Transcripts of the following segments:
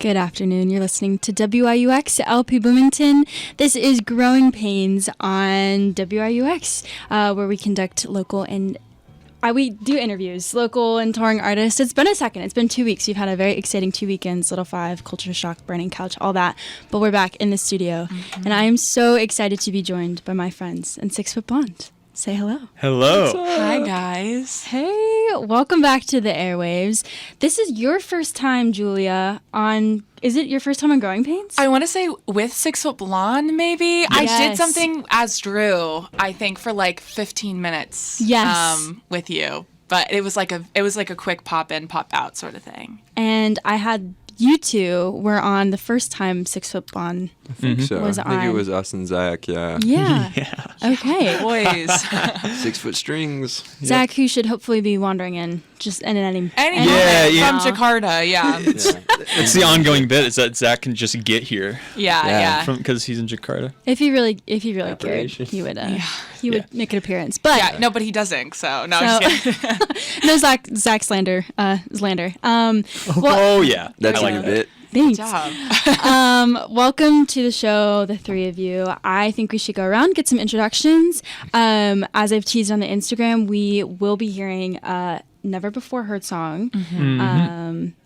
Good afternoon. You're listening to WIUX LP Bloomington. This is Growing Pains on WIUX, where we conduct local and we do interviews, local and touring artists. It's been a second. It's been 2 weeks. We've had a very exciting 2 weekends, Little Five, Culture Shock, Burning Couch, all that. But we're back in the studio. And I am so excited to be joined by my friends and 6 Foot Blonde. Say hello. Hello. Hi, guys. Hey, welcome back to the airwaves. This is your first time, Julia, on... Is it your first time on Growing Pains? I want to say with 6 Foot Blonde, maybe. Yes. I did something as Drew, I think, for like 15 minutes. Yes. With you, but it was like a quick pop in, pop out sort of thing. And I had you two were on the first time 6 Foot Blonde. I think so. Was I think it was us and Zach, yeah. Yeah. Okay. Boys. 6 foot strings. Zach, who should hopefully be wandering in just in any from Jakarta, yeah. It's the ongoing bit is that Zach can just get here. Yeah. Because he's in Jakarta. If he really cared, he would make an appearance. But yeah, no, but he doesn't. So no, I'm just kidding. No Zach slander. Oh yeah, that's like a bit. Thanks. Good job. Welcome to the show, the three of you. I think we should go around, get some introductions. As I've teased on the Instagram, we will be hearing a never before heard song,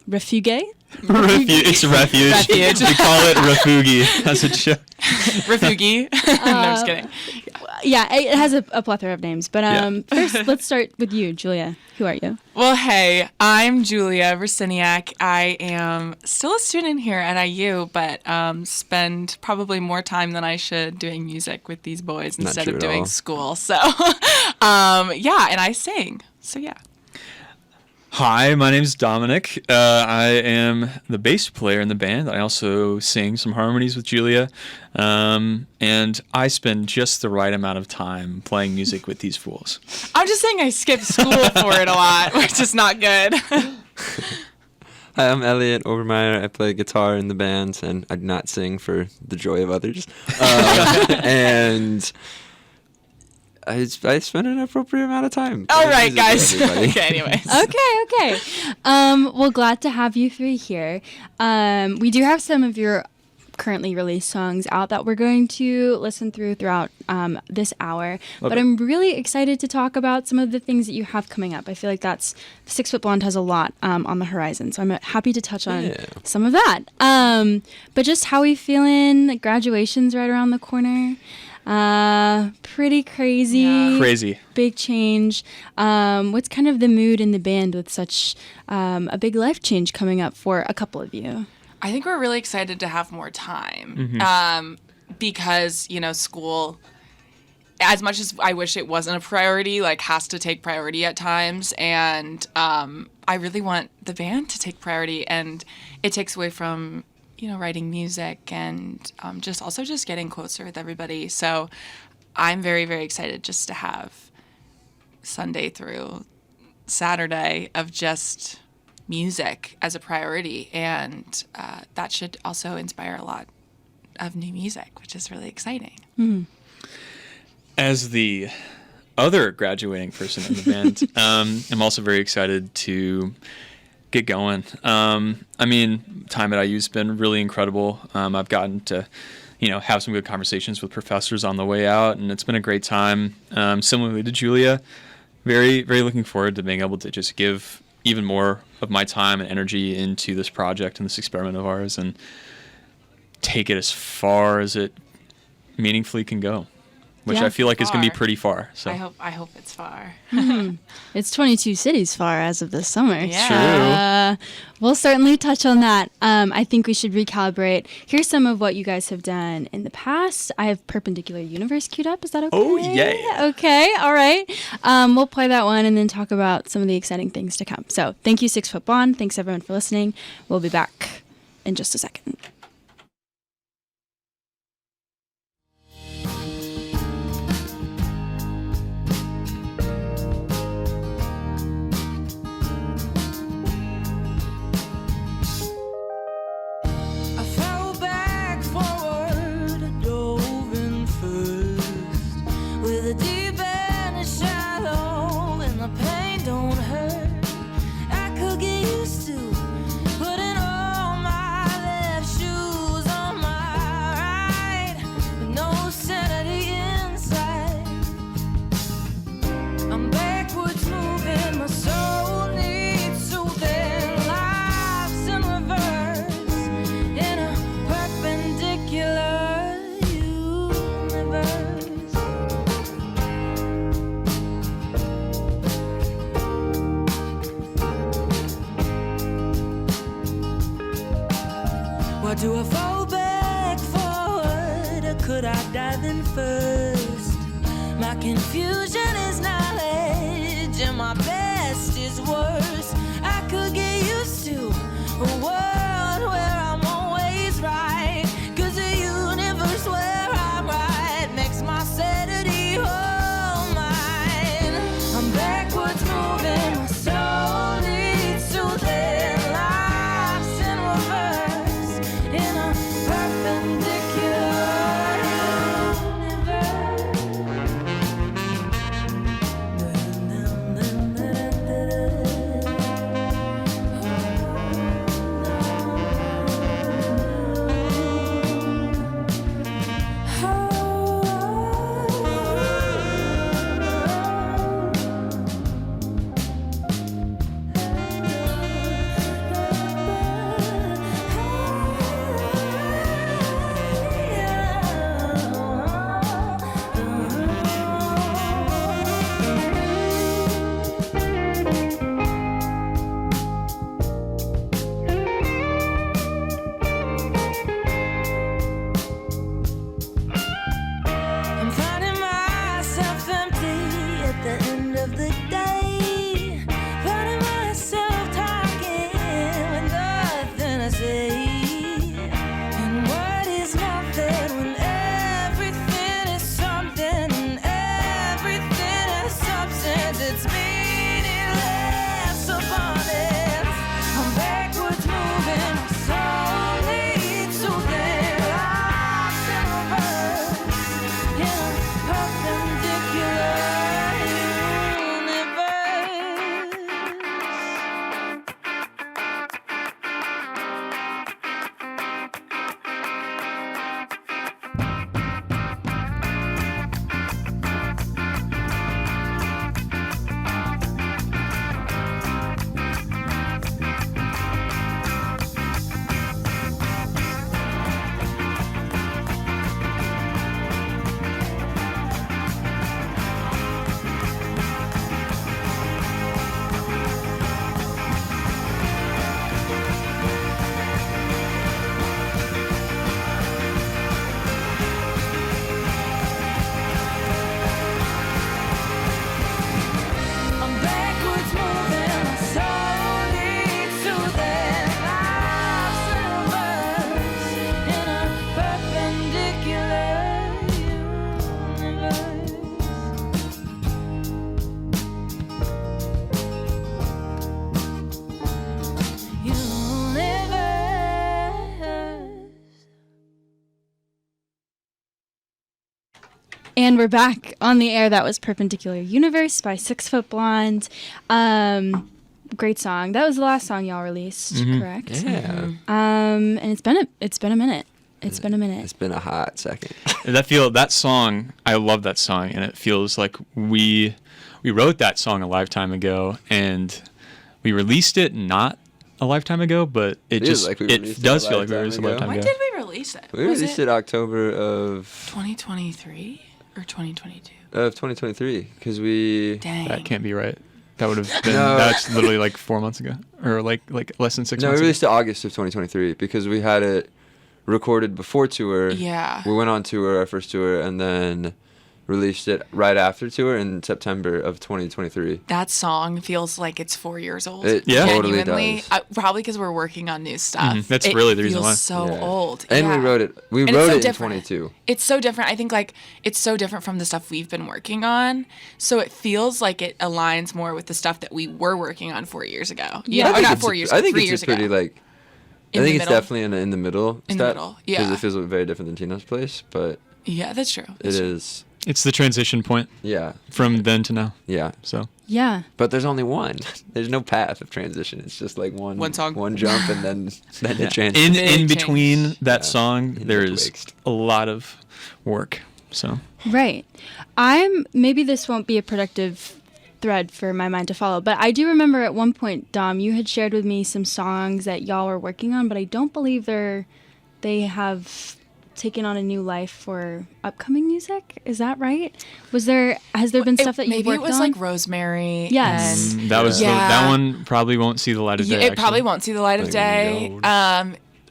Refuge. It's refuge. We call it refugi as a joke. Refugi. No, I'm just kidding. Yeah, it has a plethora of names. But first, let's start with you, Julia. Who are you? Well, hey, I'm Julia Versiniak. I am still a student here at IU, but spend probably more time than I should doing music with these boys instead of doing school. So, and I sing. So, yeah. Hi, my name's Dominic. I am the bass player in the band. I also sing some harmonies with Julia. And I spend just the right amount of time playing music with these fools. I'm just saying I skip school for it a lot, which is not good. Hi, I'm Elliot Obermeyer. I play guitar in the band, and I do not sing for the joy of others. And... I spend an appropriate amount of time. All right, guys. Okay, anyways. Okay. Well, glad to have you three here. We do have some of your currently released songs out that we're going to listen throughout this hour. But I'm really excited to talk about some of the things that you have coming up. I feel like 6 Foot Blonde has a lot on the horizon, so I'm happy to touch on some of that. But just how we feeling? Graduation's right around the corner. Pretty crazy. Yeah. Crazy. Big change. What's kind of the mood in the band with such a big life change coming up for a couple of you? I think we're really excited to have more time because, school, as much as I wish it wasn't a priority, has to take priority at times. And I really want the band to take priority, and it takes away from writing music and just getting closer with everybody. So I'm very, very excited just to have Sunday through Saturday of just music as a priority. And that should also inspire a lot of new music, which is really exciting. Mm-hmm. As the other graduating person in the band, I'm also very excited to get going. Time at IU's been really incredible. I've gotten to, have some good conversations with professors on the way out, and it's been a great time. Similarly to Julia, very, very looking forward to being able to just give even more of my time and energy into this project and this experiment of ours and take it as far as it meaningfully can go. Which I feel like is going to be pretty far. So I hope it's far. It's 22 cities far as of this summer. Yeah. True. We'll certainly touch on that. I think we should recalibrate. Here's some of what you guys have done in the past. I have Perpendicular Universe queued up. Is that okay? Oh, yeah. Okay. All right. We'll play that one and then talk about some of the exciting things to come. So thank you, 6 Foot Blonde. Thanks, everyone, for listening. We'll be back in just a second. Don't hurt. I could get used to putting all my confusion is knowledge, and my best is worse. I could get used to a world where I'm always right, 'cause the universe where I'm right makes my sanity whole mine. I'm backwards moving, my soul needs soothing, life's in reverse in a perpendicular I'm finding myself empty at the end of the day. Finding myself talking with nothing to say. And what is nothing when everything is something and everything has substance? It's meaningless abundance. I'm backwards moving, my soul needs soothing, lost in reverse in a perpendicular universe. I'm backwards moving, my soul needs soothing, life's in reverse in a perpendicular universe. And we're back on the air. That was Perpendicular Universe by 6 Foot Blonde. Great song. That was the last song y'all released, correct? Yeah. And it's been a minute. It's been a minute. It's been a hot second. That song, I love that song, and it feels like we wrote that song a lifetime ago, and we released it not a lifetime ago, but it Feels just like we it released it does a feel like we lifetime released it a ago. lifetime When ago. did we release it? We Was released it it October of 2023 or 2022? 2023 because we. Dang. That can't be right. That would have been. No. That's literally like 4 months ago, or like less than 6 No, we months. released it August of 2023 because we had it recorded before tour. Yeah. We went on tour, our first tour, and then released it right after tour in September of 2023. That song feels like it's 4 years old. It Yeah. totally Genuinely. does. Probably because we're working on new stuff. That's It really the reason feels why. so Yeah. old. And Yeah. we wrote it. We And it's wrote so it different. in 22. It's so different. I think like it's so different from the stuff we've been working on. So it feels like it aligns more with the stuff that we were working on 4 years ago. Yeah. Or I think not it's 4 a- years I ago, think 3 it's years a pretty ago. like. In I the think it's middle. definitely in the middle. In the step, middle, Because yeah. it feels very different than Tina's place, but Yeah, that's true. it is. It's the transition point Yeah. from then to now. Yeah. So Yeah. But there's only one. There's no path of transition. It's just like one song. one jump, and then yeah. it transitions. in Big between change. that Yeah. song, In there the is twixt. a lot of work. So Right. Maybe this won't be a productive thread for my mind to follow, but I do remember at one point, Dom, you had shared with me some songs that y'all were working on, but I don't believe they have taken on a new life for upcoming music. Is that right? Has there been stuff that you maybe worked it was on? like Rosemary. Yes. and that was Yeah. that one probably won't see the light of day. it probably actually. won't see the light of Like day. gold.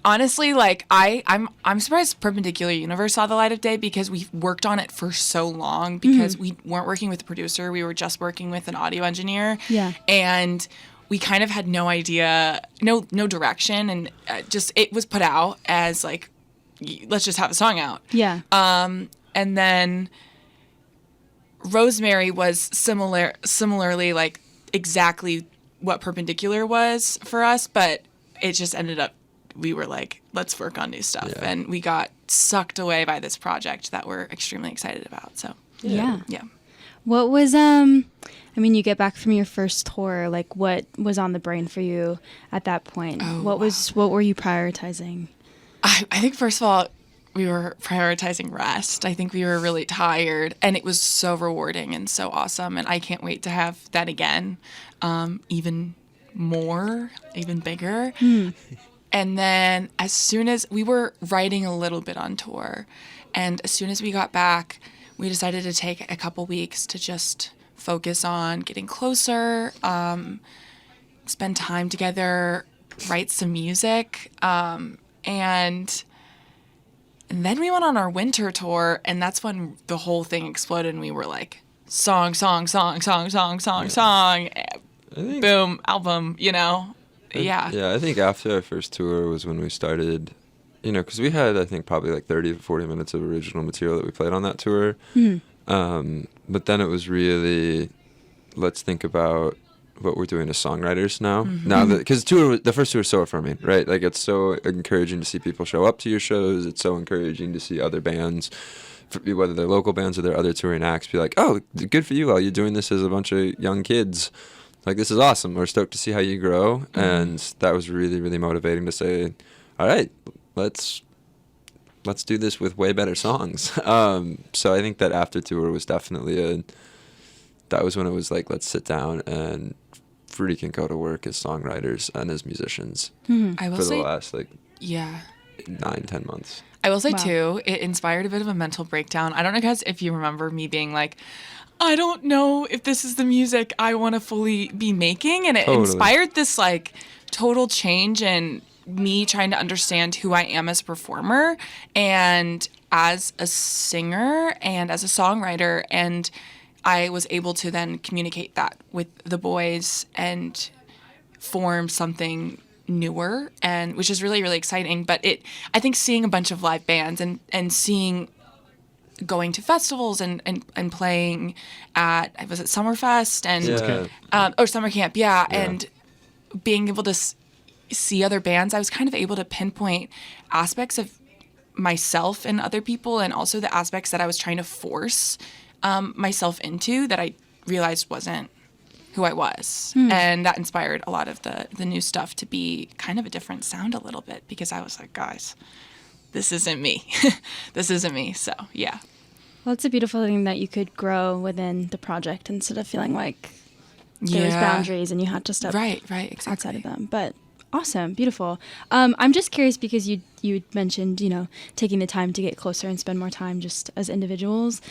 honestly, like I'm surprised Perpendicular Universe saw the light of day because we worked on it for so long because we weren't working with a producer. We were just working with an audio engineer. Yeah. And we kind of had no idea, no direction, and just it was put out as like, let's just have a song out. Yeah. And then Rosemary was similarly like exactly what Perpendicular was for us, but it just ended up, we were like, let's work on new stuff. Yeah. And we got sucked away by this project that we're extremely excited about. So, Yeah. yeah. What was I mean, you get back from your first tour, like what was on the brain for you at that point? What were you prioritizing? I think first of all, we were prioritizing rest. I think we were really tired, and it was so rewarding and so awesome. And I can't wait to have that again, even more, even bigger. And then as soon as we were writing a little bit on tour, and as soon as we got back, we decided to take a couple weeks to just focus on getting closer, spend time together, write some music, and then we went on our winter tour, and that's when the whole thing exploded, and we were like, song, song, song, song, song, song, song, boom, album, you know? Yeah. Yeah, I think after our first tour was when we started, you know, because we had, I think, probably like 30 to 40 minutes of original material that we played on that tour. But then it was really, let's think about what we're doing as songwriters now. Now that, because the first tour was so affirming, right? Like it's so encouraging to see people show up to your shows. It's so encouraging to see other bands, whether they're local bands or they're other touring acts, be like, oh, good for you all. You're doing this as a bunch of young kids. Like, this is awesome. We're stoked to see how you grow. And that was really, really motivating to say, all right, let's do this with way better songs. So I think that after tour was definitely that was when it was like, let's sit down and freaking go to work as songwriters and as musicians I will for the say, last like yeah. 9-10 months. I will say Wow. too, it inspired a bit of a mental breakdown. I don't know, guys, if you remember me being like, I don't know if this is the music I want to fully be making. And it Totally. inspired this like total change in me trying to understand who I am as a performer and as a singer and as a songwriter. And I was able to then communicate that with the boys and form something newer, and which is really, really exciting. But I think seeing a bunch of live bands and seeing going to festivals and playing at, was it Summerfest or Summer Camp, and being able to see other bands, I was kind of able to pinpoint aspects of myself and other people, and also the aspects that I was trying to force myself into that I realized wasn't who I was. And that inspired a lot of the new stuff to be kind of a different sound a little bit, because I was like, guys, this isn't me. This isn't me. So, yeah. Well, it's a beautiful thing that you could grow within the project instead of feeling like there was boundaries and you had to step Right, exactly. outside of them. But awesome, beautiful. I'm just curious because you mentioned, taking the time to get closer and spend more time just as individuals.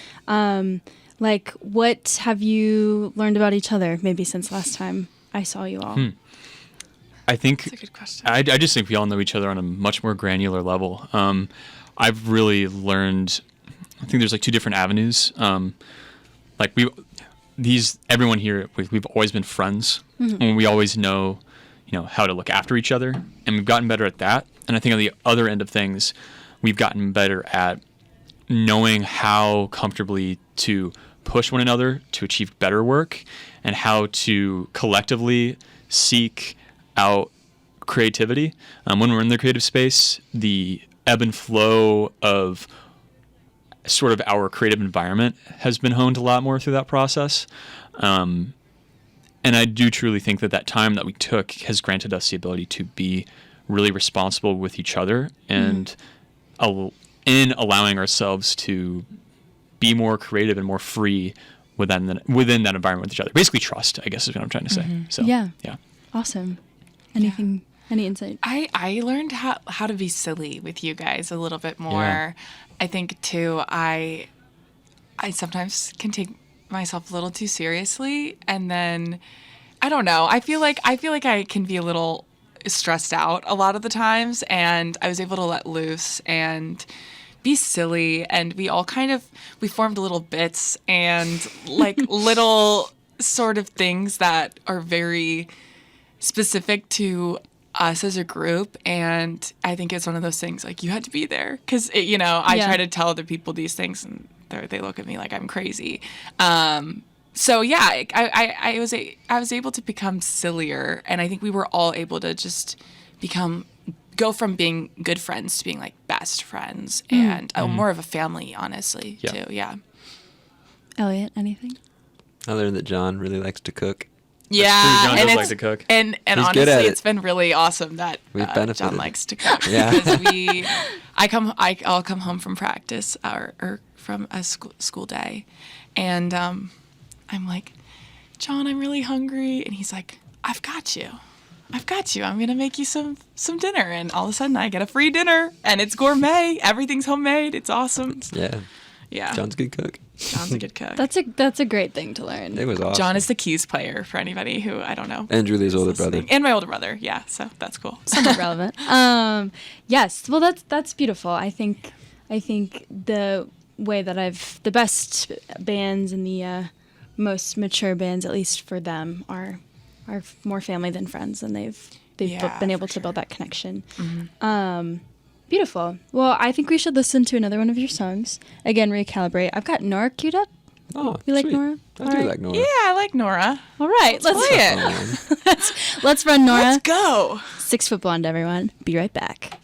Like, what have you learned about each other maybe since last time I saw you all? I think That's a good question. I just think we all know each other on a much more granular level. I've really learned. I think there's like two different avenues. Like everyone here, we've always been friends, and we always know, how to look after each other, and we've gotten better at that. And I think on the other end of things, we've gotten better at knowing how comfortably to push one another to achieve better work, and how to collectively seek out creativity. When we're in the creative space, the ebb and flow of sort of our creative environment has been honed a lot more through that process. And I do truly think that time that we took has granted us the ability to be really responsible with each other, and in allowing ourselves to be more creative and more free within that environment with each other. Basically trust, I guess, is what I'm trying to say. So, Yeah. Yeah. Awesome. Anything, any insight? I learned how to be silly with you guys a little bit more. Yeah. I think too, I sometimes can take myself a little too seriously, and then I don't know. I feel like I can be a little stressed out a lot of the times, and I was able to let loose and be silly, and we formed little bits and like little sort of things that are very specific to us as a group. And I think it's one of those things like you had to be there because I try to tell other people these things and they look at me like I'm crazy. So yeah, I was able to become sillier, and I think we were all able to just go from being good friends to being like best friends and more of a family, honestly, too. Yeah. Elliot, anything? I learned that John really likes to cook. Yeah, John and does like to cook. And He's honestly, good at it. it's been really awesome that John likes to cook. Yeah. Because I'll come home from practice or from a school day, and I'm like, John, I'm really hungry, and he's like, I've got you. I'm gonna make you some dinner, and all of a sudden I get a free dinner, and it's gourmet. Everything's homemade. It's awesome. Yeah. John's a good cook. John's a good cook. That's a great thing to learn. It was awesome. John is the keys player for anybody who I don't know. And Julie's older brother. And my older brother. Yeah, so that's cool. Somewhat relevant. Yes. Well, that's beautiful. I think the way that the best bands and the most mature bands, at least for them, are more family than friends, and they've been able to build that connection. Mm-hmm. Beautiful. Well, I think we should listen to another one of your songs. Again, Recalibrate. I've got Nora queued up. Oh, you like sweet. Nora? I do like Nora. Yeah, I like Nora. All right, let's play it. let's run Nora. Let's go. 6 Foot Blonde, everyone. Be right back.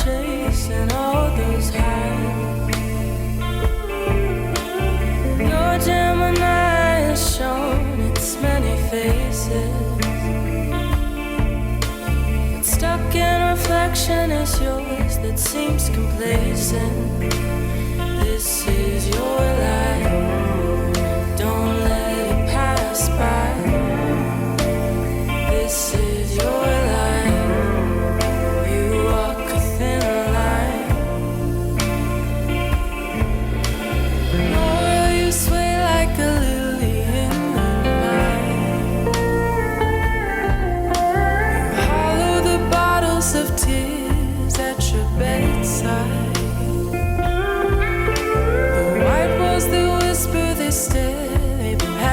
Chasing all those highs. Your Gemini has shown its many faces, but stuck in reflection is yours that seems complacent. This is your life, don't let it pass by. This is your life.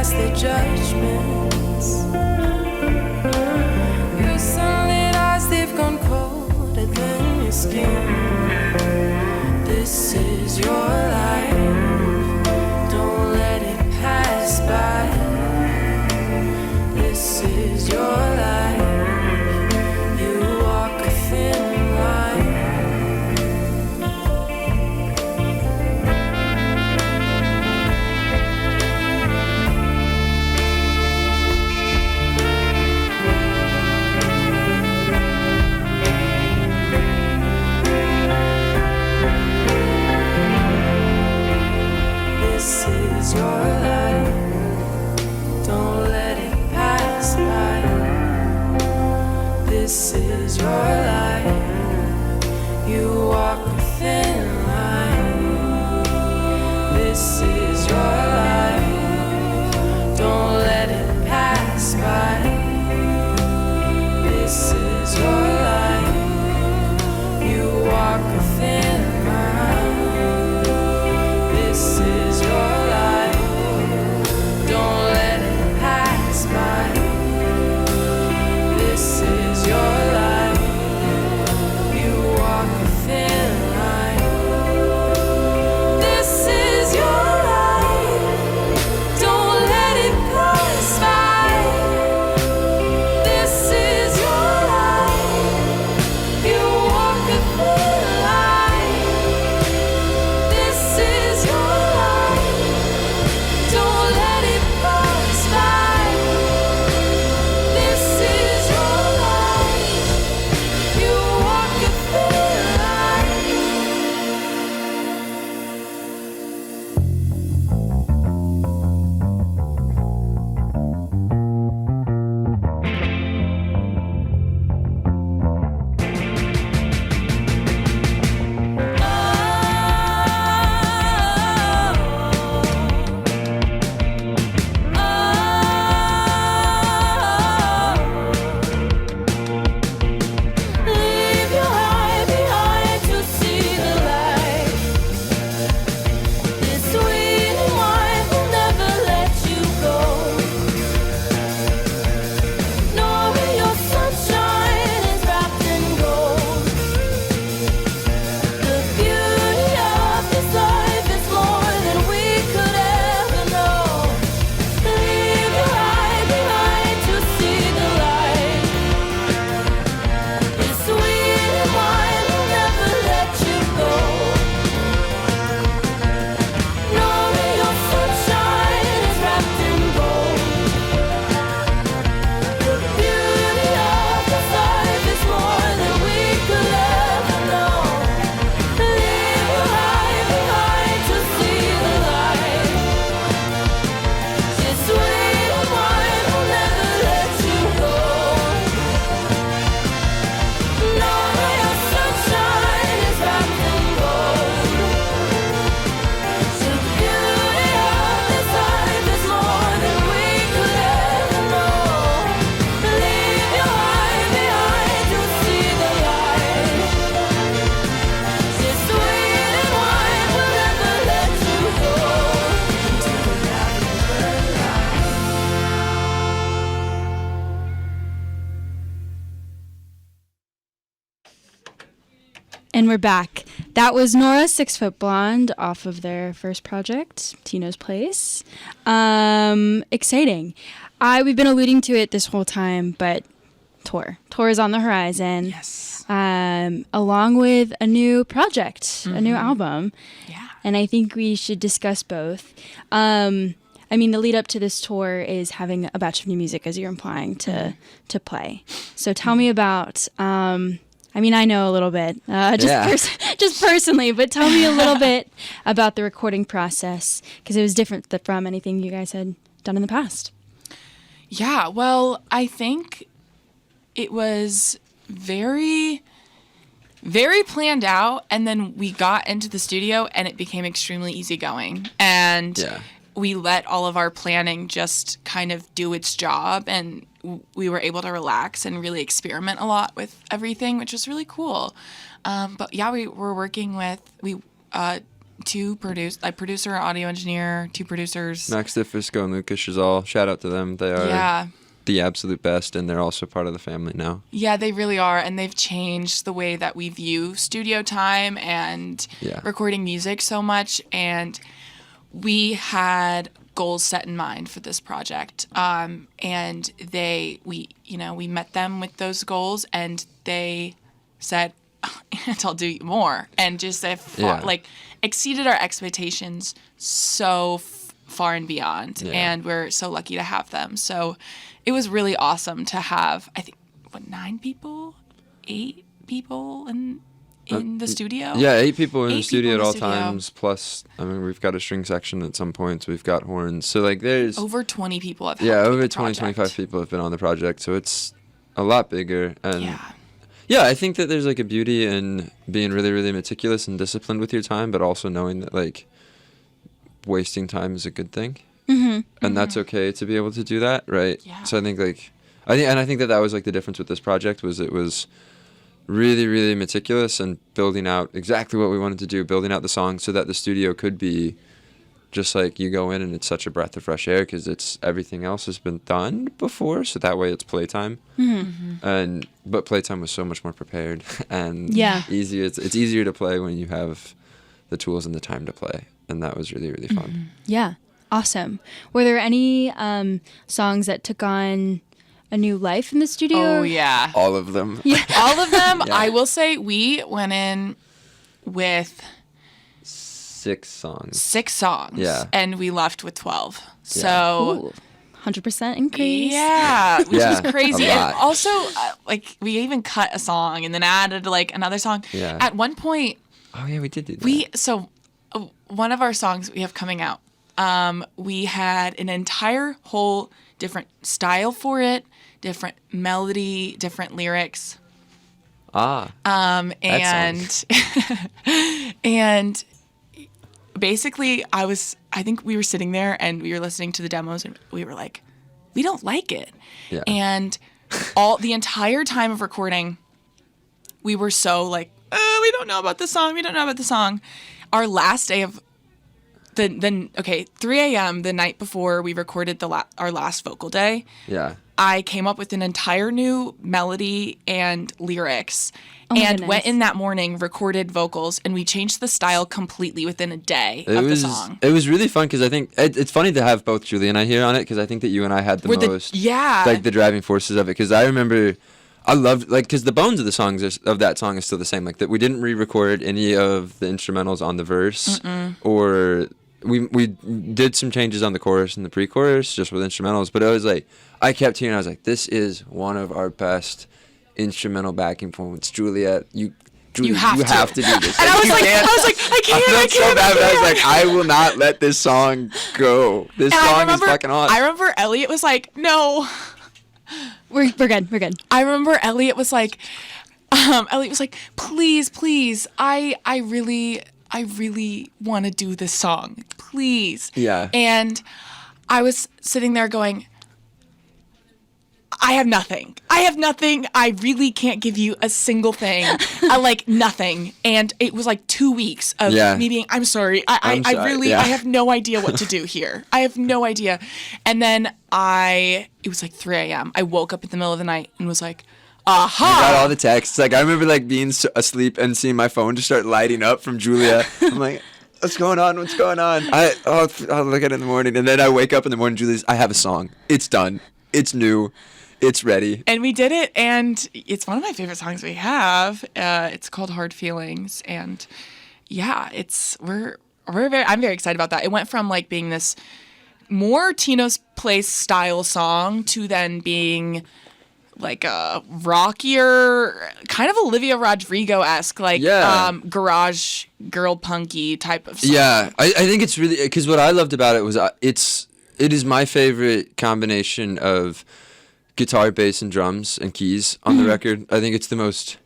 Their judgments. Your sunlit eyes, they've gone cold within your skin. This is your life, don't let it pass by. This is your life, you walk a thin line. This is your life, you walk a thin line. This is your life, don't let it pass by. This is your life, you walk a thin line. This is your life, don't let it pass by. This is your life, And we're back. That was Nora, 6 Foot Blonde, off of their first project, Tino's Place. Exciting. We've been alluding to it this whole time, but tour is on the horizon. Yes. Along with a new project, a new album. Yeah. And I think we should discuss both. I mean, the lead up to this tour is having a batch of new music, as you're implying, to play. So tell me about. I mean, I know a little bit, just personally, but tell me a little bit about the recording process, because it was different from anything you guys had done in the past. Yeah, well, I think it was very, very planned out, and then we got into the studio, and it became extremely easygoing. And we let all of our planning just kind of do its job, and we were able to relax and really experiment a lot with everything, which was really cool. But yeah, we were working with two producer, audio engineer, 2 producers. Max DeFisco and Lucas Chazal, shout out to them. They are the absolute best, and they're also part of the family now. Yeah, they really are, and they've changed the way that we view studio time and recording music so much. And we had goals set in mind for this project, and we met them with those goals, and they said, and I'll do more, and just exceeded our expectations so far and beyond, and we're so lucky to have them. So it was really awesome to have, I think, 8 people in the studio? Yeah, 8 people in the studio at all times, plus, I mean, we've got a string section at some points, we've got horns, so like there's... Over 20 people have helped over 20, 25 people have been on the project, so it's a lot bigger, and... Yeah, I think that there's like a beauty in being really, really meticulous and disciplined with your time, but also knowing that like wasting time is a good thing. And that's okay to be able to do that, right? Yeah. So I think I think that was like the difference with this project, was it was really, really meticulous and building out exactly what we wanted to do, building out the song so that the studio could be just like you go in and it's such a breath of fresh air, because it's everything else has been done before, so that way it's playtime. But playtime was so much more prepared and easier. It's easier to play when you have the tools and the time to play, and that was really, really fun. Yeah, awesome. Were there any songs that took on a new life in the studio? Oh yeah, all of them. All of them. I will say we went in with 6 songs. 6 songs. Yeah. And we left with 12. So. Ooh, 100% increase. Yeah, which is crazy. A lot. And also, we even cut a song and then added like another song. Yeah. At one point. Oh yeah, we did do that. One of our songs we have coming out, we had an entire whole different style for it, different melody, different lyrics. And and basically I think we were sitting there and we were listening to the demos and we were like, we don't like it. Yeah. And the entire time of recording, we were so like, we don't know about the song. We don't know about the song. Our last day of 3 a.m. the night before we recorded our last vocal day. Yeah. I came up with an entire new melody and lyrics, goodness. Went in that morning, recorded vocals, and we changed the style completely within a day of the song. It was really fun, because I think it's funny to have both Julie and I here on it, because I think that you and I had the most like the driving forces of it. Because I remember I loved, like, because the bones of the songs of that song is still the same. Like, that we didn't re-record any of the instrumentals on the verse, or we did some changes on the chorus and the pre-chorus just with instrumentals. But it was like, I kept hearing, I was like, this is one of our best instrumental backing points. Juliet, you have to do this. And I was like, I can't. I felt so bad, but I was like, I will not let this song go. This song is fucking awesome. I remember Elliot was like, no. We're good. I remember Elliot was like, please, I really want to do this song, please. Yeah. And I was sitting there going, I have nothing. I really can't give you a single thing. Nothing. And it was like 2 weeks of me being, I'm sorry. I have no idea what to do here. I have no idea. And then it was like 3 a.m. I woke up in the middle of the night and was like, got all the texts. Like I remember like being asleep and seeing my phone just start lighting up from Julia. I'm like, what's going on? What's going on? I'll look at it in the morning, and then I wake up in the morning. Julia's, I have a song. It's done. It's new. It's ready. And we did it, and it's one of my favorite songs we have. It's called Hard Feelings, and yeah, I'm very excited about that. It went from like being this more Tino's Place style song to then being like a rockier, kind of Olivia Rodrigo-esque, like garage girl punky type of song. Yeah, I think it's really, because what I loved about it was it is my favorite combination of guitar, bass, and drums and keys on the record. I think it's the most,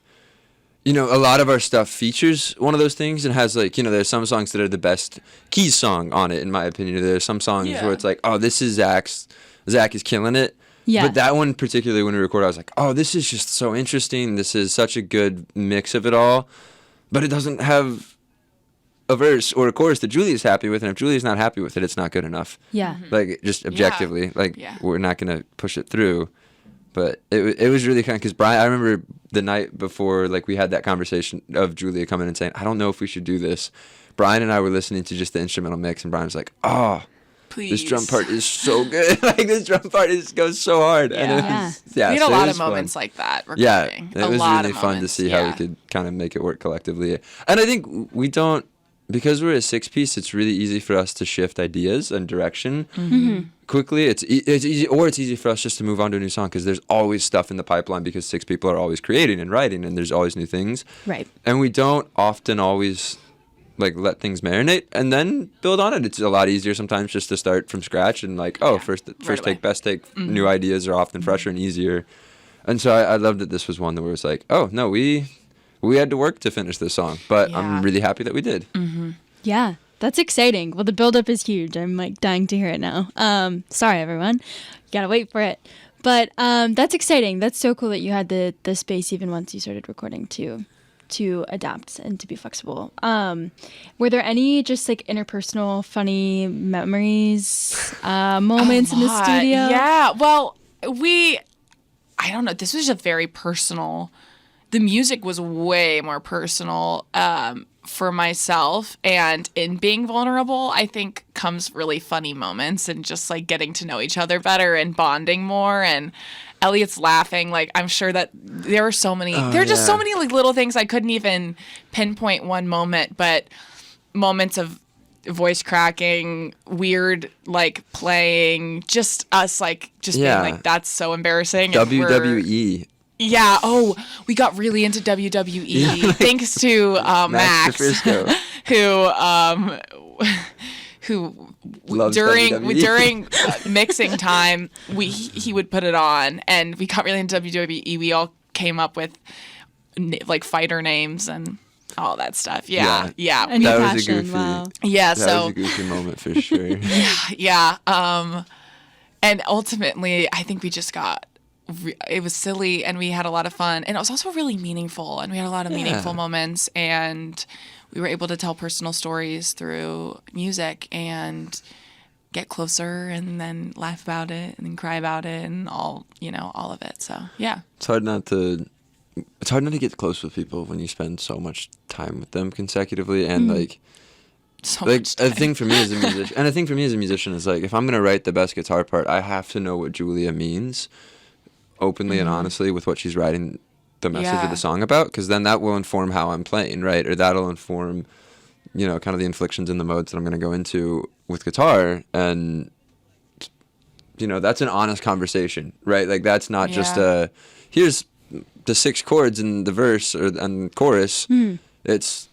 a lot of our stuff features one of those things and has like, there's some songs that are the best keys song on it, in my opinion. There's some songs where it's like, oh, this is Zach's. Zach is killing it. Yeah. But that one particularly, when we recorded, I was like, oh, this is just so interesting. This is such a good mix of it all. But it doesn't have a verse or a chorus that Julia's happy with. And if Julia's not happy with it, it's not good enough. Yeah. Like, just objectively. We're not going to push it through. But it was really kind of, because Brian, I remember the night before, like, we had that conversation of Julia coming and saying, I don't know if we should do this. Brian and I were listening to just the instrumental mix, and Brian was like, oh, please. This drum part is so good. Like, this drum part goes so hard. Yeah. And we had a lot of moments like that recording. Yeah, it was really fun to see how we could kind of make it work collectively. And I think we don't, because we're a 6-piece, it's really easy for us to shift ideas and direction quickly. It's easy, or it's easy for us just to move on to a new song, because there's always stuff in the pipeline, because 6 people are always creating and writing, and there's always new things. Right. And we don't often always like let things marinate and then build on it. It's a lot easier sometimes just to start from scratch and like, first take, best take. New ideas are often fresher and easier. And so I loved that this was one that was like, oh no, we had to work to finish this song, but I'm really happy that we did. Yeah, that's exciting. Well, the buildup is huge. I'm like dying to hear it now. Sorry, everyone. You gotta wait for it. But that's exciting. That's so cool that you had the space even once you started recording to adapt and to be flexible. Were there any just like interpersonal funny memories, moments in the studio? Yeah, well, I don't know, this was just very personal. The music was way more personal for myself, and in being vulnerable, I think comes really funny moments and just like getting to know each other better and bonding more. And Elliot's laughing. Like, I'm sure that there are so many, just so many like little things. I couldn't even pinpoint one moment, but moments of voice cracking, weird, like playing, just us, like just being like, that's so embarrassing. WWE. Yeah. Oh, we got really into WWE thanks to Max who loves during WWE. during mixing time he would put it on, and we got really into WWE. We all came up with like fighter names and all that stuff. Yeah. A new That was passion. a goofy. Wow. Yeah. That was a goofy moment for sure. Yeah. And ultimately, I think we just got. It was silly, and we had a lot of fun, and it was also really meaningful, and we had a lot of meaningful moments, and we were able to tell personal stories through music and get closer, and then laugh about it, and then cry about it, and all of it. So yeah, It's hard not to get close with people when you spend so much time with them consecutively, and like so like much time. a thing for me as a musician, and I think for me as a musician is like, if I'm gonna write the best guitar part, I have to know what Julia means openly and honestly with what she's writing the message of the song about, because then that will inform how I'm playing, right? Or that'll inform, kind of the inflections and the modes that I'm going to go into with guitar. And, that's an honest conversation, right? Like, that's not just here's the 6 chords in the verse and chorus. It's,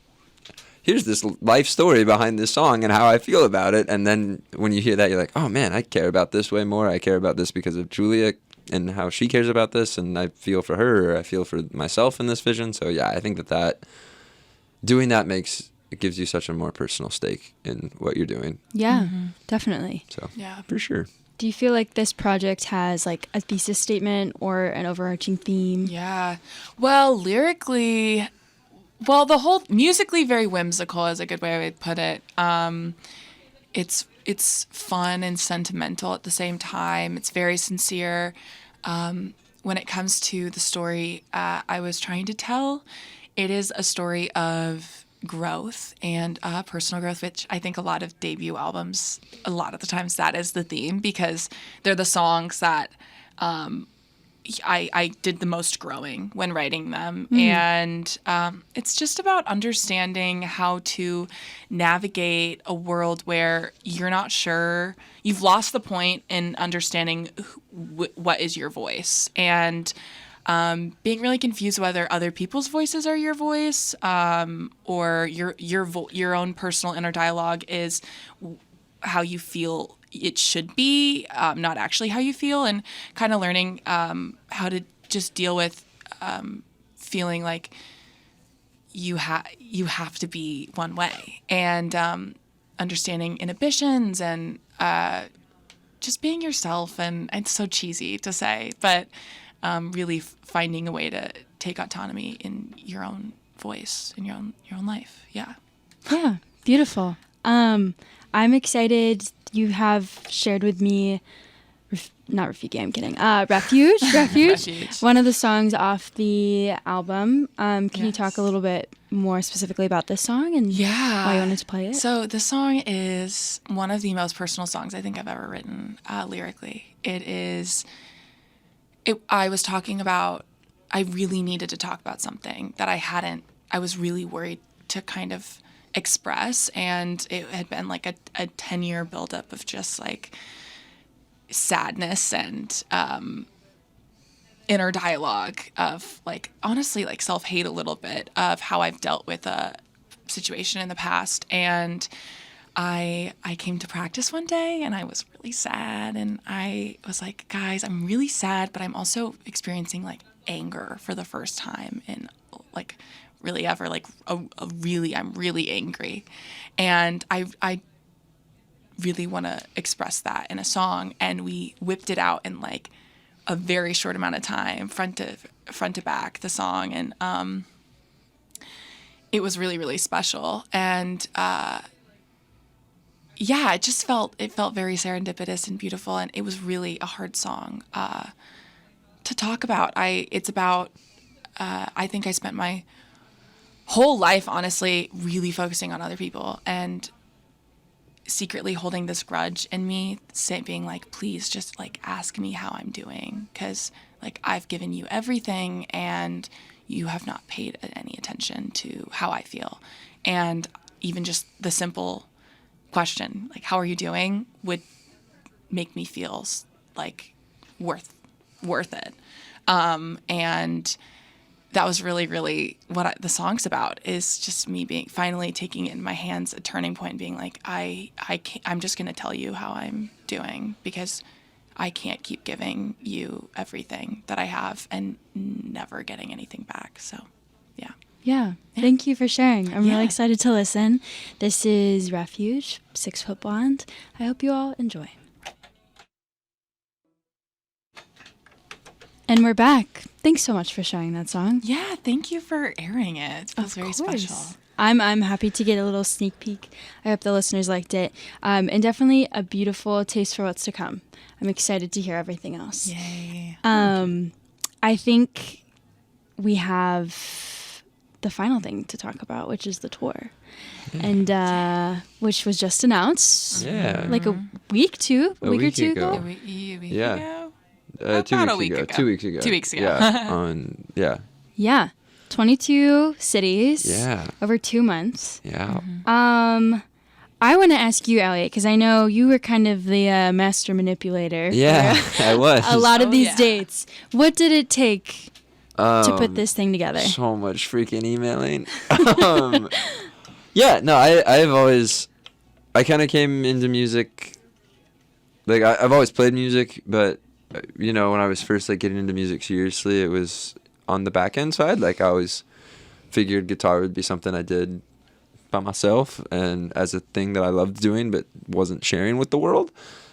here's this life story behind this song and how I feel about it. And then when you hear that, you're like, oh man, I care about this way more. I care about this because of Julia and how she cares about this, and I feel for her, or I feel for myself in this vision. So yeah, I think that doing that it gives you such a more personal stake in what you're doing. Yeah, definitely. So Yeah. for sure. Do you feel like this project has like a thesis statement or an overarching theme? Yeah. Well, lyrically, the whole musically very whimsical is a good way I would put it. It's fun and sentimental at the same time. It's very sincere. when it comes to the story I was trying to tell, it is a story of growth and personal growth, which I think a lot of debut albums, a lot of the times that is the theme, because they're the songs that I did the most growing when writing them. And it's just about understanding how to navigate a world where you're not sure, you've lost the point in understanding what is your voice, and being really confused whether other people's voices are your voice, or your own personal inner dialogue is how you feel it should be, not actually how you feel, and kind of learning how to just deal with feeling like you have to be one way, and understanding inhibitions, and just being yourself. And it's so cheesy to say, but really finding a way to take autonomy in your own voice, in your own life. Yeah. Yeah, beautiful. I'm excited. You have shared with me, not Refuge, I'm kidding. Refuge, Refuge. One of the songs off the album. Can you Yes. talk a little bit more specifically about this song and why you wanted to play it? So this song is one of the most personal songs I think I've ever written lyrically. I was talking about, I really needed to talk about something that I was really worried to kind of express, and it had been like a 10-year buildup of just like sadness and inner dialogue of like, honestly, like self-hate a little bit of how I've dealt with a situation in the past. And I came to practice one day and I was really sad, and I was like, guys, I'm really sad, but I'm also experiencing like anger for the first time in like really ever, like I'm really angry, and I really want to express that in a song. And we whipped it out in like a very short amount of time, front to back, the song, and it was really, really special. And yeah, it felt very serendipitous and beautiful, and it was really a hard song to talk about. It's about I think I spent my whole life, honestly, really focusing on other people and secretly holding this grudge in me, being like, please just like ask me how I'm doing, because like I've given you everything and you have not paid any attention to how I feel. And even just the simple question, like how are you doing, would make me feel like worth it. And that was really, really what the song's about, is just me finally taking it in my hands, a turning point, being like, I'm just going to tell you how I'm doing, because I can't keep giving you everything that I have and never getting anything back. So, yeah. Yeah. Thank you for sharing. I'm Yeah. really excited to listen. This is Refuge, 6 Foot Blonde. I hope you all enjoy. And we're back. Thanks so much for sharing that song. Yeah, thank you for airing it. It feels very special. I'm happy to get a little sneak peek. I hope the listeners liked it. And definitely a beautiful taste for what's to come. I'm excited to hear everything else. Yay. I think we have the final thing to talk about, which is the tour. And which was just announced. Yeah. Like a week or two ago. A week Yeah. ago? 2 About weeks a week ago. ago. 2 weeks ago. 2 weeks ago. Yeah. Yeah. 22 cities. Yeah. Over 2 months. Yeah. I want to ask you, Elliot, because I know you were kind of the master manipulator. Yeah, for I was. a lot of Oh, these yeah. dates. What did it take to put this thing together? So much freaking emailing. Yeah, no, I kind of came into music, like I've always played music, but you know, when I was first like getting into music seriously, it was on the back end side. Like I always figured guitar would be something I did by myself and as a thing that I loved doing, but wasn't sharing with the world.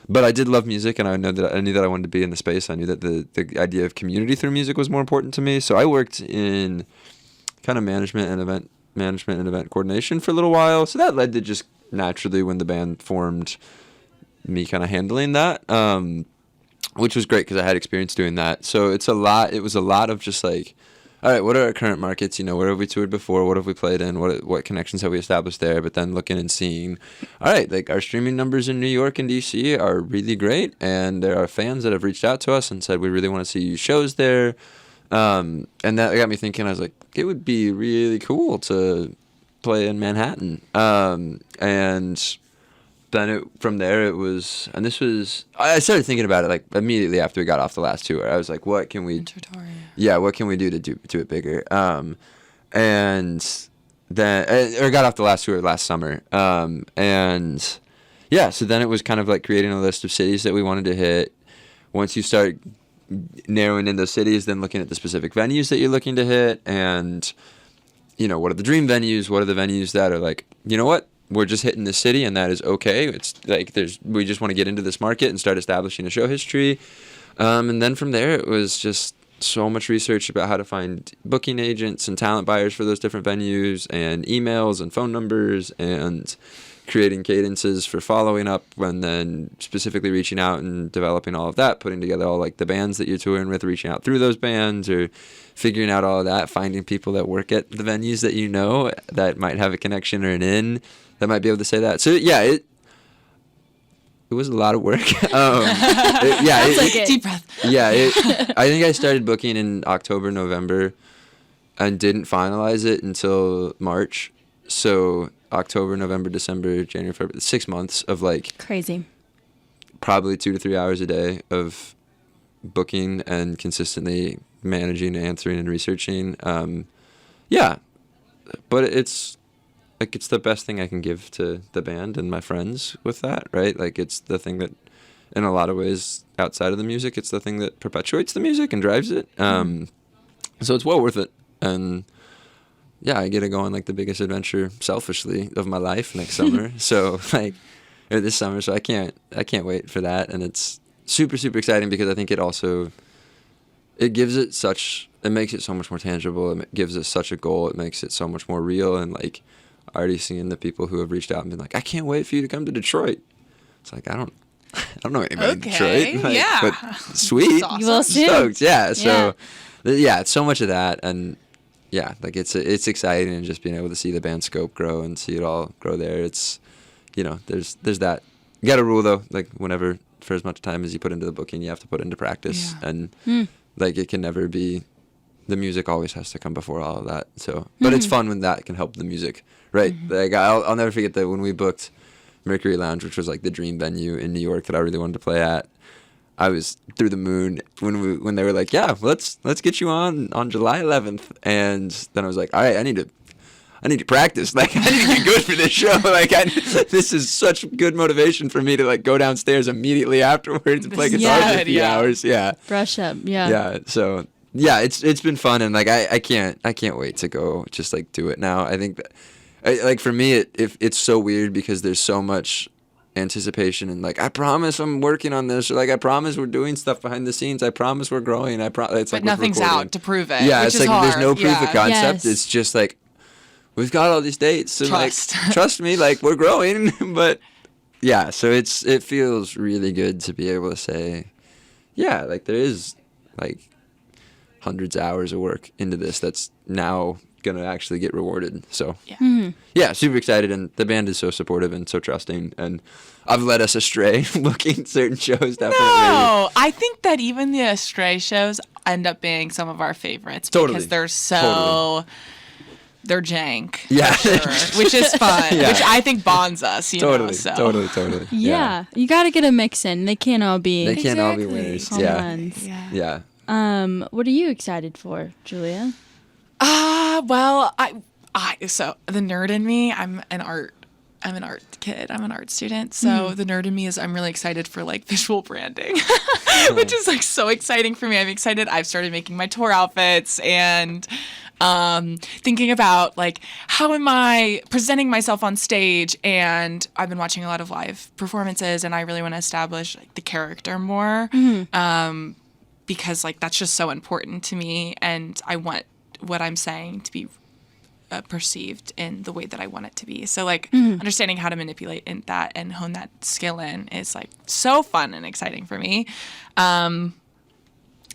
But I did love music, and I knew that I wanted to be in the space. I knew that the idea of community through music was more important to me. So I worked in kind of management and event coordination for a little while. So that led to just naturally, when the band formed, me kind of handling that. which was great because I had experience doing that. So it was a lot of just like, all right, what are our current markets? You know, where have we toured before? What have we played in? What connections have we established there? But then looking and seeing, all right, like our streaming numbers in New York and DC are really great, and there are fans that have reached out to us and said we really want to see shows there. And that got me thinking. I was like, it would be really cool to play in Manhattan. And then from there it was, and this was, I started thinking about it like immediately after we got off the last tour. I was like, what can we do to do it bigger? And then, or got off the last tour last summer. And yeah, so then it was kind of like creating a list of cities that we wanted to hit. Once you start narrowing in those cities, then looking at the specific venues that you're looking to hit, and, you know, what are the dream venues? What are the venues that are like, you know what? We're just hitting this city, and that is okay. It's like we just want to get into this market and start establishing a show history. And then from there, it was just so much research about how to find booking agents and talent buyers for those different venues, and emails and phone numbers, and creating cadences for following up, and then specifically reaching out and developing all of that, putting together all like the bands that you're touring with, reaching out through those bands, or figuring out all of that, finding people that work at the venues that you know that might have a connection or an in that might be able to say that. So yeah, it was a lot of work. Deep breath. Yeah, I think I started booking in October, November, and didn't finalize it until March. So October, November, December, January, February, 6 months of like Crazy. Probably 2 to 3 hours a day of booking and consistently managing, answering, and researching. Yeah, but it's like it's the best thing I can give to the band and my friends with that, right? Like it's the thing that, in a lot of ways, outside of the music, it's the thing that perpetuates the music and drives it. So it's well worth it. And yeah, I get to go on like the biggest adventure, selfishly, of my life next summer. So like, or this summer. So I can't wait for that. And it's super, super exciting because I think it also, it makes it so much more tangible. It gives us such a goal. It makes it so much more real. And like, already seeing the people who have reached out and been like, I can't wait for you to come to Detroit. It's like, I don't know anybody in Detroit. Like, yeah. But sweet. Awesome. You will soon. Stoked. Yeah. So yeah, it's so much of that. And yeah, like it's exciting, and just being able to see the band scope grow and see it all grow there. It's, you know, there's that. You got a rule though, like whenever, for as much time as you put into the booking, you have to put into practice. Yeah. And like it can never be, the music always has to come before all of that. So, but it's fun when that can help the music, right? Like I'll never forget that when we booked Mercury Lounge, which was like the dream venue in New York that I really wanted to play at, I was through the moon when they were like, yeah, let's get you on July 11th. And then I was like, all right, I need to practice. Like, I need to get good for this show. Like, this is such good motivation for me to like go downstairs immediately afterwards and play guitar for a few hours. Yeah. Brush up. Yeah. Yeah. So yeah, it's been fun, and like I can't wait to go just like do it now. I think that, like for me, it's so weird because there's so much anticipation and like, I promise I'm working on this, or like I promise we're doing stuff behind the scenes, I promise we're growing, it's but like nothing's out to prove it. Yeah, which it's is like hard. there's no proof of concept. Yes. It's just like, we've got all these dates, and Trust. like trust me, like we're growing. But yeah, so it feels really good to be able to say, yeah, like there is like hundreds of hours of work into this that's now gonna actually get rewarded. So yeah, super excited, and the band is so supportive and so trusting, and I've led us astray booking certain shows, definitely. No, I think that even the astray shows end up being some of our favorites because they're so they're jank, yeah, for sure, which is fun, which I think bonds us. Totally. Yeah, you got to get a mix in. They can't all be. Can't all be winners. Home runs. Yeah. What are you excited for, Julia? Well, so the nerd in me, I'm an art kid. I'm an art student. So the nerd in me is, I'm really excited for like visual branding, which is like so exciting for me. I'm excited. I've started making my tour outfits and thinking about like, how am I presenting myself on stage? And I've been watching a lot of live performances, and I really want to establish like the character more, because like that's just so important to me, and I want what I'm saying to be perceived in the way that I want it to be. So like understanding how to manipulate in that and hone that skill in is like so fun and exciting for me.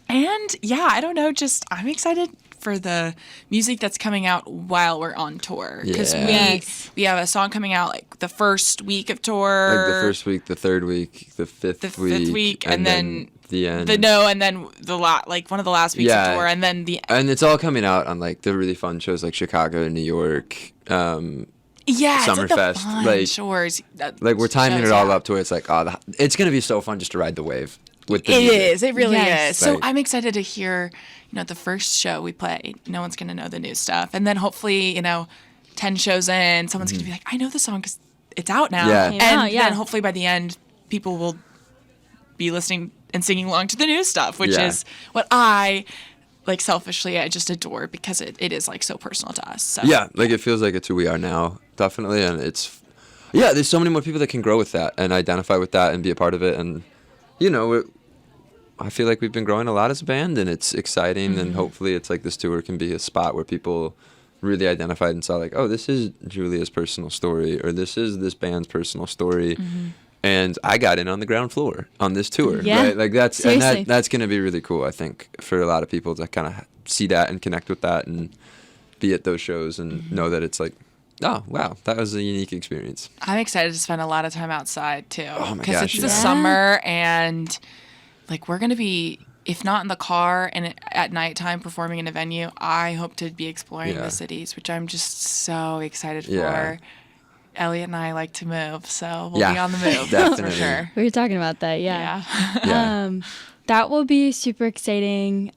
And yeah, I don't know, just I'm excited for the music that's coming out while we're on tour, because Yeah. we have a song coming out like the first week of tour, Like the first week, the third week, the fifth week, and then the end. and then like one of the last weeks Yeah. of tour, and then the And it's all coming out on like the really fun shows like Chicago and New York. yeah, it's like the Summerfest, fun like- shores. Like we're timing shows, it all yeah. up to where it's like, oh, it's gonna be so fun just to ride the wave with the It music. is. It really Yes. is. So Like- I'm excited to hear, the first show we play, no one's going to know the new stuff. And then hopefully, 10 shows in, someone's going to be like, I know the song because it's out now. Yeah. And Yeah, yeah. then hopefully by the end, people will be listening and singing along to the new stuff, which Yeah. is what I, like, selfishly, I just adore because it is, like, so personal to us. So. Yeah, like it feels like it's who we are now, definitely, and there's so many more people that can grow with that and identify with that and be a part of it, and I feel like we've been growing a lot as a band, and it's exciting, and hopefully it's like this tour can be a spot where people really identified and saw like, oh, this is Julia's personal story, or this is this band's personal story. And I got in on the ground floor on this tour, Yeah. right? Like that's Seriously. that's going to be really cool, I think, for a lot of people to kind of see that and connect with that and be at those shows and know that it's like, oh wow, that was a unique experience. I'm excited to spend a lot of time outside, too. Oh my Because gosh, it's the yeah. summer, and, like, we're going to be, if not in the car and at nighttime performing in a venue, I hope to be exploring Yeah. the cities, which I'm just so excited for. Yeah. Elliot and I like to move, so we'll Yeah, be on the move for definitely. sure. We were talking about that, yeah. Yeah. Yeah. That will be super exciting.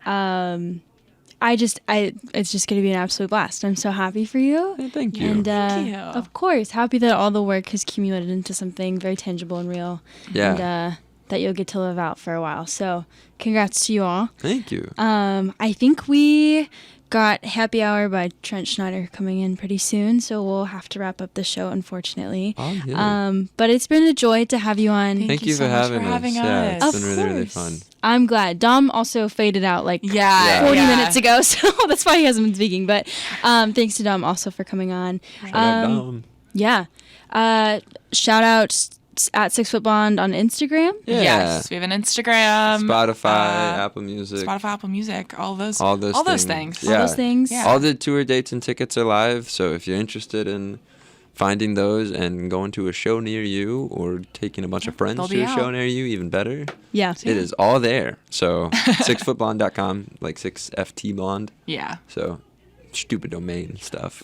It's just going to be an absolute blast. I'm so happy for you. Thank you. And Thank you. of course, happy that all the work has accumulated into something very tangible and real. Yeah. And that you'll get to live out for a while. So congrats to you all. Thank you. I think we got Happy Hour by Trent Schneider coming in pretty soon, so we'll have to wrap up the show, unfortunately. Oh, yeah. But it's been a joy to have you on. Thank you so for much having for us. having Yeah, us. it's been really, really fun. I'm glad. Dom also faded out like Yeah. 40 yeah. minutes ago, so that's why he hasn't been speaking. But thanks to Dom also for coming on. Yeah. Shout out at 6 Foot Blonde on Instagram. Yeah. Yes, we have an Instagram, Spotify, Apple Music, Spotify, Apple Music, all those things. Yeah. All those things. Yeah. All the tour dates and tickets are live, so if you're interested in finding those and going to a show near you or taking a bunch of friends they'll to be a show out. near you, even better. Yeah. It is all there. So 6footblonde.com, like 6FT blonde. Yeah. So stupid domain stuff.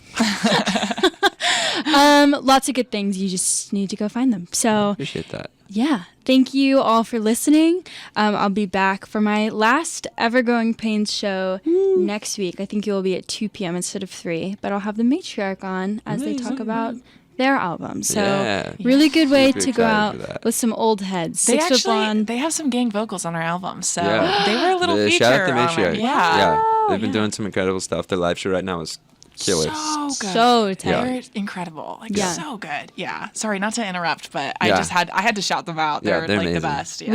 Lots of good things. You just need to go find them. So Appreciate that. yeah, thank you all for listening. I'll be back for my last Ever Growing Pains show next week. I think it will be at 2 p.m. instead of 3, but I'll have the matriarch on as they talk about their album. So Yeah. really good way Super to go excited out for that. with some old heads. They 6 Foot Blonde. they have some gang vocals on our album, so Yeah. they were a little feature Shout out to on it. Matriarch. Yeah. They've been doing some incredible stuff. Their live show right now is killer. So good. So tight. Yeah. They're incredible. Like Yeah. so good. Yeah. Sorry, not to interrupt, but Yeah. I had to shout them out. Yeah, They're they're like the amazing. best. Yeah.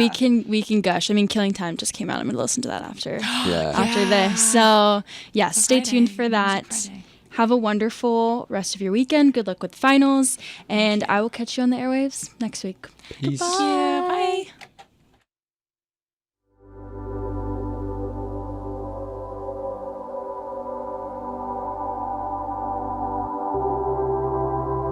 We can gush. I mean, Killing Time just came out. I'm going to listen to that after Yeah. after this. So, yeah, It's a stay tuned Friday. for Music that. Friday. Have a wonderful rest of your weekend. Good luck with finals, and I will catch you on the airwaves next week. Peace. Yeah.